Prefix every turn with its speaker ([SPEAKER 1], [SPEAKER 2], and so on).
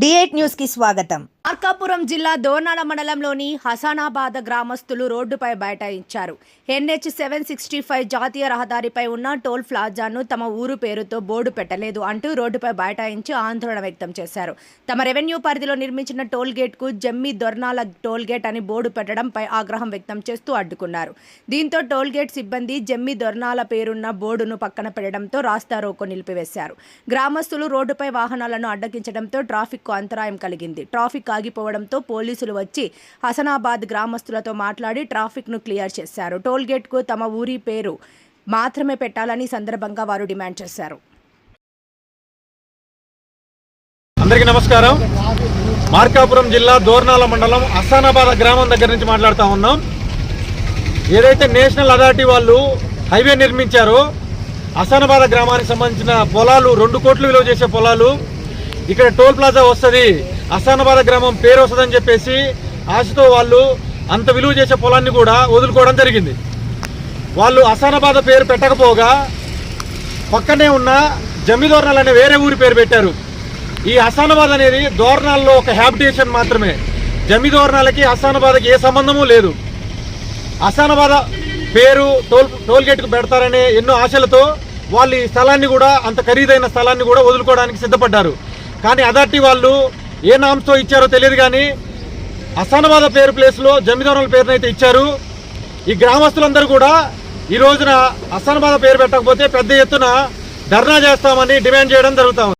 [SPEAKER 1] D8 news కి స్వాగతం.
[SPEAKER 2] మార్కాపురం జిల్లా దోర్నాల మండలంలోని హసానాబాద్ గ్రామస్తులు రోడ్డుపై బైఠాయించారు. NH 765 జాతీయ రహదారిపై ఉన్న టోల్ ప్లాజాను తమ ఊరు పేరుతో బోర్డు పెట్టలేదు అంటూ రోడ్డుపై బైఠాయించి ఆందోళన వ్యక్తం చేశారు. తమ రెవెన్యూ పరిధిలో నిర్మించిన టోల్ గేట్కు జమ్మి దొర్నాల టోల్ గేట్ అని బోర్డు పెట్టడంపై ఆగ్రహం వ్యక్తం చేస్తూ అడ్డుకున్నారు. దీంతో టోల్ గేట్ సిబ్బంది జమ్మి దొర్నాల పేరున్న బోర్డును పక్కన పెట్టడంతో రాస్తా రోకో నిలిపివేశారు. గ్రామస్తులు రోడ్డుపై వాహనాలను అడ్డగించడంతో ట్రాఫిక్ అంతరాయం కలిగింది. ట్రాఫిక్ ఆగిపోవడంతో పోలీసులు వచ్చి హసనాబాద్ గ్రామస్తులతో మాట్లాడి ట్రాఫిక్ ను క్లియర్ చేశారు. టోల్ గేట్ కు తమ ఊరి పేరు మాత్రమే పెట్టాలని సందర్భంగా వారు డిమాండ్ చేశారు.
[SPEAKER 3] అందరికీ నమస్కారం. మార్కాపురం జిల్లా దోర్నాల మండలం హసానాబాద్ గ్రామం దగ్గర నుంచి మాట్లాడుతూ ఉన్నాం. ఏదైతే నేషనల్ అథారిటీ వాళ్ళు హైవే నిర్మించారో హసానాబాద్ గ్రామానికి సంబంధించిన పొలాలు 2 కోట్లు విలువ చేసే పొలాలు ఇక్కడ టోల్ ప్లాజా వస్తుంది, హసానాబాద్ గ్రామం పేరు వస్తుందని చెప్పేసి ఆశతో వాళ్ళు అంత విలువ చేసే పొలాన్ని కూడా వదులుకోవడం జరిగింది. వాళ్ళు హసానాబాద్ పేరు పెట్టకపోగా పక్కనే ఉన్న జమ్మిదోర్నాల్ అనే వేరే ఊరి పేరు పెట్టారు. ఈ హసానాబాద్ అనేది దోర్నాల్లో ఒక హ్యాబిటేషన్ మాత్రమే. జమ్మిదోర్నాలకి హసానాబాద్కి ఏ సంబంధము లేదు. హసానాబాద్ పేరు టోల్ గేట్కు పెడతారనే ఎన్నో ఆశలతో వాళ్ళు ఈ స్థలాన్ని కూడా, అంత ఖరీదైన స్థలాన్ని కూడా వదులుకోవడానికి సిద్ధపడ్డారు. కానీ అథారిటీ వాళ్ళు ఏ నామ్స్తో ఇచ్చారో తెలియదు, కానీ హసానాబాద్ పేరు ప్లేస్లో జమ్మిదోర్నాల పేరునైతే ఇచ్చారు. ఈ గ్రామస్తులందరూ కూడా ఈ రోజున హసానాబాద్ పేరు పెట్టకపోతే పెద్ద ఎత్తున ధర్నా చేస్తామని డిమాండ్ చేయడం జరుగుతా ఉంది.